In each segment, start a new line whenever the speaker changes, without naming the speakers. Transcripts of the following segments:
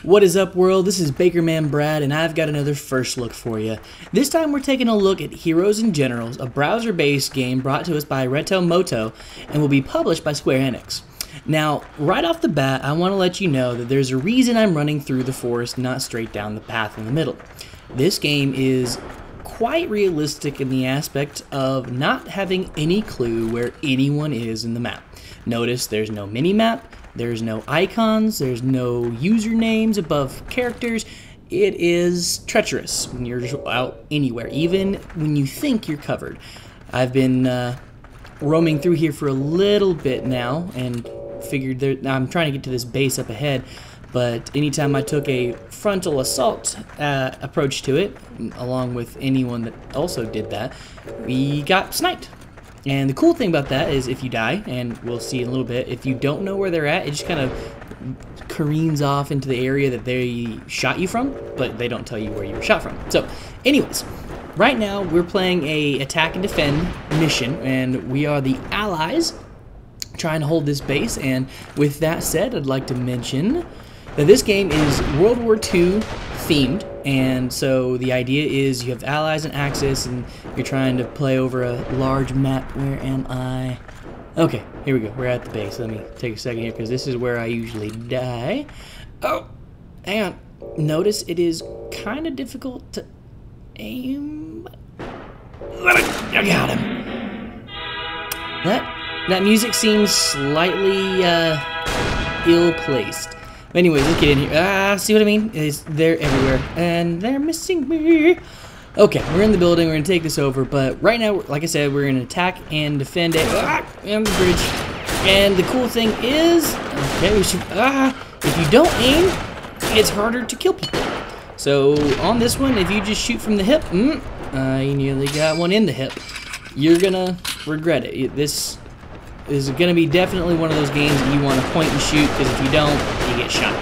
What is up, world? This is Bakerman Brad, and I've got another first look for you. This time we're taking a look at Heroes and Generals, a browser-based game brought to us by Reto-Moto and will be published by Square Enix. Now, right off the bat, I want to let you know that there's a reason I'm running through the forest, not straight down the path in the middle. This game is quite realistic in the aspect of not having any clue where anyone is in the map. Notice there's no mini-map. There's no icons, there's no usernames above characters. It is treacherous when you're out anywhere, even when you think you're covered. I've been roaming through here for a little bit now and figured I'm trying to get to this base up ahead, but anytime I took a frontal assault approach to it, along with anyone that also did that, we got sniped. And the cool thing about that is if you die, and we'll see in a little bit, if you don't know where they're at, it just kind of careens off into the area that they shot you from, but they don't tell you where you were shot from. So, anyways, right now we're playing a attack and defend mission, and we are the allies trying to hold this base. And with that said, I'd like to mention that this game is World War II themed, and so the idea is you have allies and Axis, and you're trying to play over a large map. Where am I? Okay, here we go. We're at the base. Let me take a second here because this is where I usually die. Oh, hang on. Notice it is kind of difficult to aim. I got him. That music seems slightly ill-placed. Anyways, let's get in here. See what I mean? They're everywhere, and they're missing me. Okay, we're in the building. We're gonna take this over, but right now, like I said, we're gonna attack and defend it on the bridge. And the cool thing is, okay, we should. If you don't aim, it's harder to kill people. So on this one, if you just shoot from the hip, you nearly got one in the hip. You're gonna regret it. This is going to be definitely one of those games that you want to point and shoot, because if you don't, you get shot.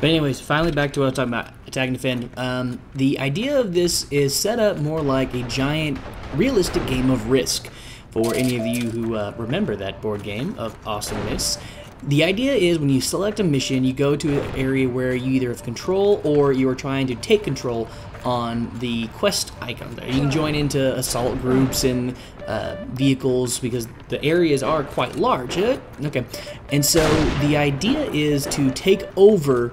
But anyways, finally back to what I was talking about, attack and defend. The idea of this is set up more like a giant, realistic game of Risk. For any of you who remember that board game of awesomeness, the idea is when you select a mission, you go to an area where you either have control or you are trying to take control on the quest icon there. You can join into assault groups and vehicles because the areas are quite large. Okay, and so the idea is to take over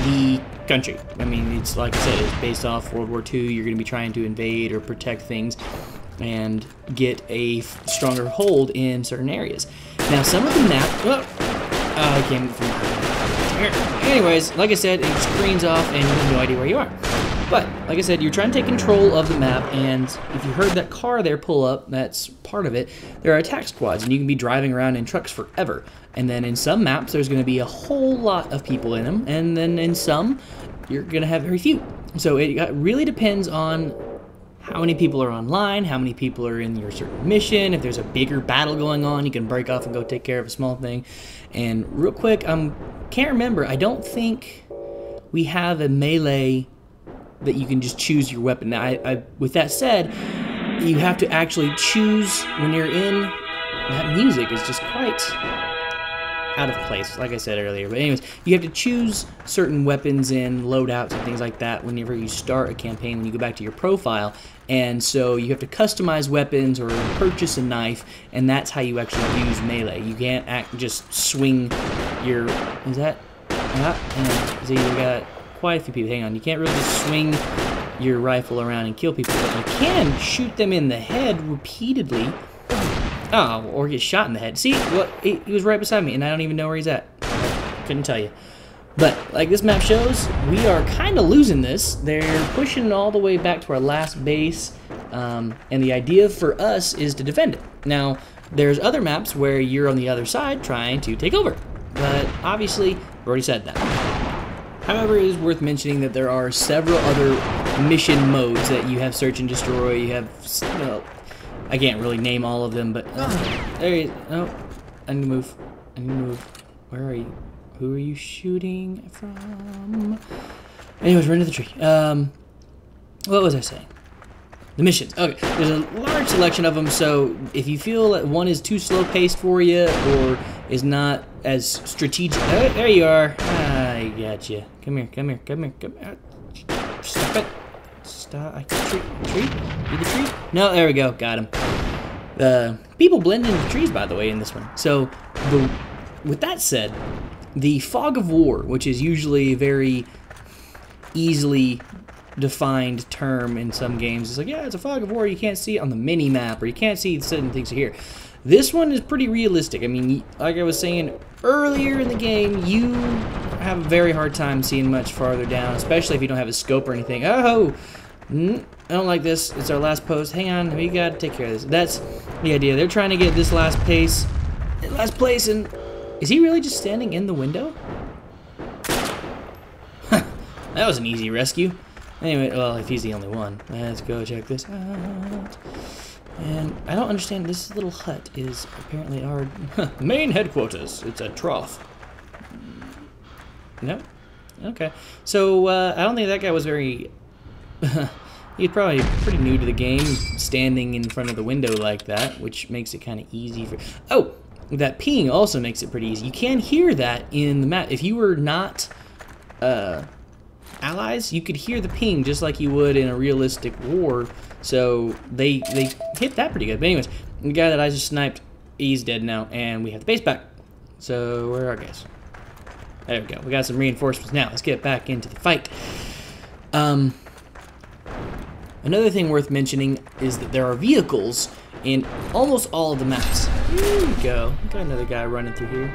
the country. I mean, it's like I said, it's based off World War II. You're going to be trying to invade or protect things and get a stronger hold in certain areas. Now, some of the map. I came from. Anyways, like I said, it screens off and you have no idea where you are. But, like I said, you're trying to take control of the map, and if you heard that car there pull up, that's part of it. There are attack squads, and you can be driving around in trucks forever. And then in some maps, there's going to be a whole lot of people in them, and then in some, you're going to have very few. So it really depends on how many people are online, how many people are in your certain mission. If there's a bigger battle going on, you can break off and go take care of a small thing. And real quick, can't remember, I don't think we have a melee that you can just choose your weapon. Now, with that said, you have to actually choose when you're in. That music is just quite out of place, like I said earlier. But anyways, you have to choose certain weapons and loadouts and things like that whenever you start a campaign, when you go back to your profile. And so you have to customize weapons or purchase a knife, and that's how you actually use melee. You can't just swing your. Is that? So you got quite a few people. Hang on, you can't really just swing your rifle around and kill people, but you can shoot them in the head repeatedly. Oh, or get shot in the head. See, what? He was right beside me, and I don't even know where he's at. Couldn't tell you. But like this map shows, we are kind of losing this. They're pushing it all the way back to our last base, and the idea for us is to defend it. Now, there's other maps where you're on the other side trying to take over, but obviously, we've already said that. However, it is worth mentioning that there are several other mission modes that you have search and destroy. You have, well, I can't really name all of them, but there he is. Oh, I need to move. I need to move. Where are you? Who are you shooting from? Anyways, we're into the tree. What was I saying? The missions. Okay, there's a large selection of them, so if you feel that one is too slow-paced for you or is not as strategic... there you are. I got you. Come here, come here, come here, come here. Stop it. Stop. Tree? Be the tree? No, there we go. Got him. The people blend into trees, by the way, in this one. So, with that said, the fog of war, which is usually a very easily defined term in some games, it's like, yeah, it's a fog of war. You can't see it on the mini map, or you can't see certain things here. This one is pretty realistic. I mean, like I was saying earlier in the game, you have a very hard time seeing much farther down, especially if you don't have a scope or anything. Oh, I don't like this. It's our last post. Hang on, we gotta take care of this. That's the idea. They're trying to get this last place, and is he really just standing in the window? That was an easy rescue. Anyway, well, if he's the only one, let's go check this out. And I don't understand, this little hut is apparently our main headquarters. It's a trough. Nope. Okay. So, I don't think that guy was very... He's probably pretty new to the game, standing in front of the window like that, which makes it kind of easy for... Oh! That ping also makes it pretty easy. You can hear that in the map. If you were not allies, you could hear the ping just like you would in a realistic war. So they hit that pretty good. But anyways, the guy that I just sniped, he's dead now, and we have the base back. So where are our guys? There we go. We got some reinforcements now. Let's get back into the fight. Another thing worth mentioning is that there are vehicles in almost all of the maps. Here we go. Got another guy running through here.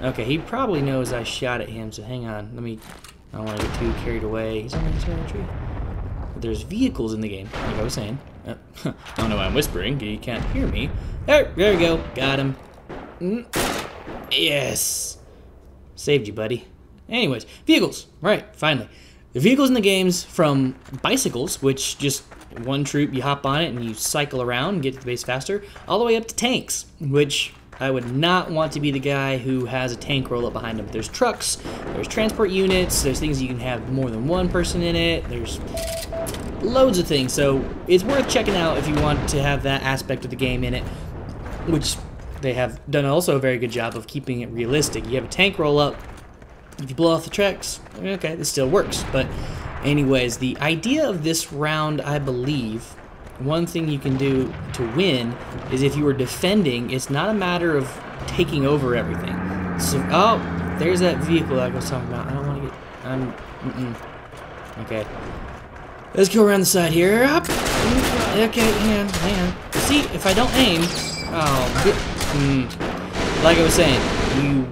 Okay, he probably knows I shot at him, so hang on. I don't want to get too carried away. He's on the other tree. But there's vehicles in the game, like I was saying. I don't know why I'm whispering. You can't hear me. There we go. Got him. Yes. Saved you, buddy. Anyways, vehicles. Right, finally. The vehicles in the games, from bicycles, which just one troop, you hop on it and you cycle around and get to the base faster, all the way up to tanks, which I would not want to be the guy who has a tank roll up behind him. There's trucks, there's transport units, there's things you can have more than one person in it, there's loads of things, so it's worth checking out if you want to have that aspect of the game in it, which they have done also a very good job of keeping it realistic. You have a tank roll up, if you blow off the tracks, okay, this still works. But anyways, the idea of this round, I believe, one thing you can do to win is if you were defending, it's not a matter of taking over everything. So, oh, there's that vehicle that I was talking about. I don't want to get, okay. Let's go around the side here. Up. Okay, hang on. See, if I don't aim, like I was saying, you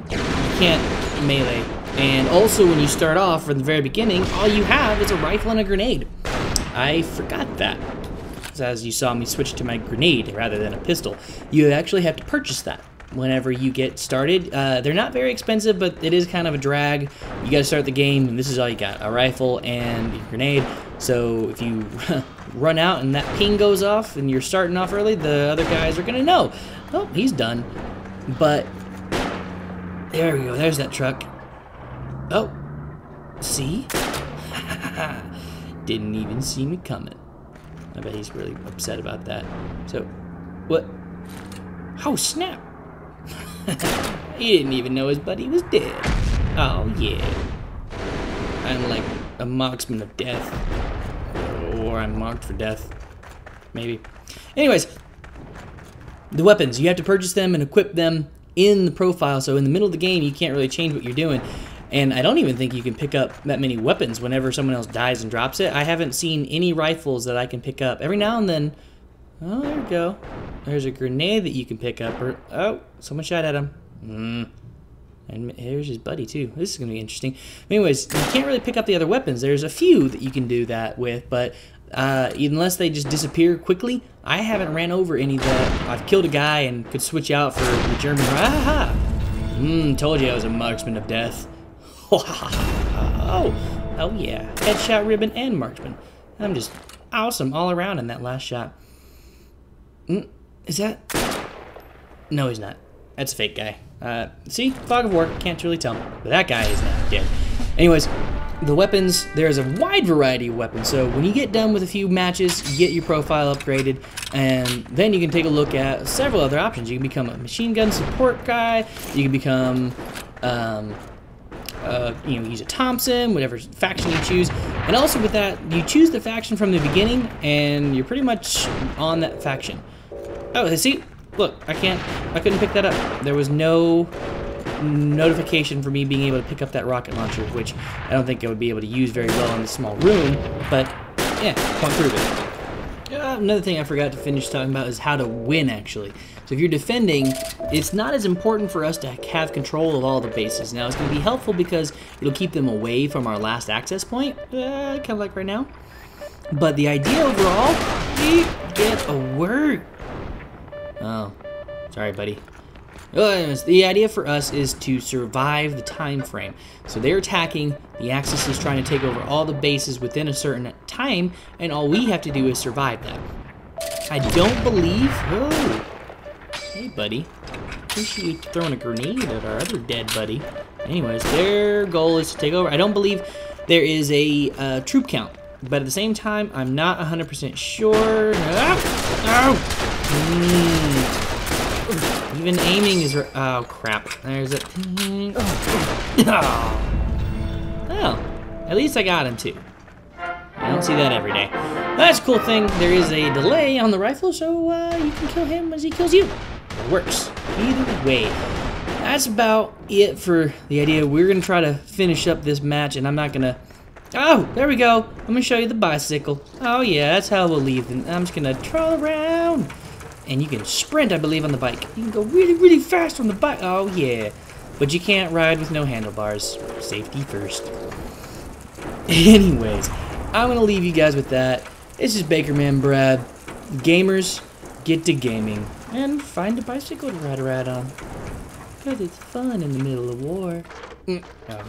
can't melee. And also, when you start off from the very beginning, all you have is a rifle and a grenade. I forgot that. As you saw me switch to my grenade rather than a pistol. You actually have to purchase that whenever you get started. They're not very expensive, but it is kind of a drag. You gotta start the game, and this is all you got. A rifle and a grenade. So if you run out and that ping goes off and you're starting off early, the other guys are gonna know. Oh, he's done. But, there we go. There's that truck. Oh, see? Didn't even see me coming. I bet he's really upset about that. So, what? Oh, snap. He didn't even know his buddy was dead. Oh, yeah. I'm like a marksman of death. Or I'm marked for death. Maybe. Anyways, the weapons. You have to purchase them and equip them in the profile. So in the middle of the game, you can't really change what you're doing. And I don't even think you can pick up that many weapons whenever someone else dies and drops it. I haven't seen any rifles that I can pick up. Every now and then, oh, there we go. There's a grenade that you can pick up. Or, oh, someone shot at him. And here's his buddy, too. This is going to be interesting. Anyways, you can't really pick up the other weapons. There's a few that you can do that with, but unless they just disappear quickly, I haven't ran over any that I've killed a guy and could switch out for the German. Aha! Told you I was a marksman of death. Oh yeah, headshot, ribbon, and marksman. I'm just awesome all around in that last shot. Is that? No, he's not. That's a fake guy. See, fog of war, can't really tell. But that guy is now dead. Anyways, the weapons, there's a wide variety of weapons. So when you get done with a few matches, you get your profile upgraded, and then you can take a look at several other options. You can become a machine gun support guy. You can become you know, use a Thompson, whatever faction you choose. And also with that, you choose the faction from the beginning, and you're pretty much on that faction. Oh, see? Look, I couldn't pick that up. There was no notification for me being able to pick up that rocket launcher, which I don't think I would be able to use very well in this small room, but yeah, point proven. Another thing I forgot to finish talking about is how to win, actually. So if you're defending, it's not as important for us to have control of all the bases. Now, it's going to be helpful because it'll keep them away from our last access point, kind of like right now. But the idea overall, we get a word. Oh, sorry, buddy. The idea for us is to survive the time frame. So they're attacking, the Axis is trying to take over all the bases within a certain time, and all we have to do is survive that. I don't believe... Oh, hey, buddy. Appreciate you throwing a grenade at our other dead buddy. Anyways, their goal is to take over. I don't believe there is a troop count, but at the same time, I'm not 100% sure. Even aiming is... Oh, crap. There's a... Well, at least I got him, too. I don't see that every day. That's a cool thing. There is a delay on the rifle, so you can kill him as he kills you. It works. Either way. That's about it for the idea. We're going to try to finish up this match, and I'm not going to... Oh, there we go. I'm going to show you the bicycle. Oh, yeah, that's how we'll leave. And I'm just going to troll around. And you can sprint, I believe, on the bike. You can go really, really fast on the bike. Oh, yeah. But you can't ride with no handlebars. Safety first. Anyways, I'm going to leave you guys with that. This is Bakerman Brad. Gamers, get to gaming. And find a bicycle to ride around on. Because it's fun in the middle of war. Oh, man.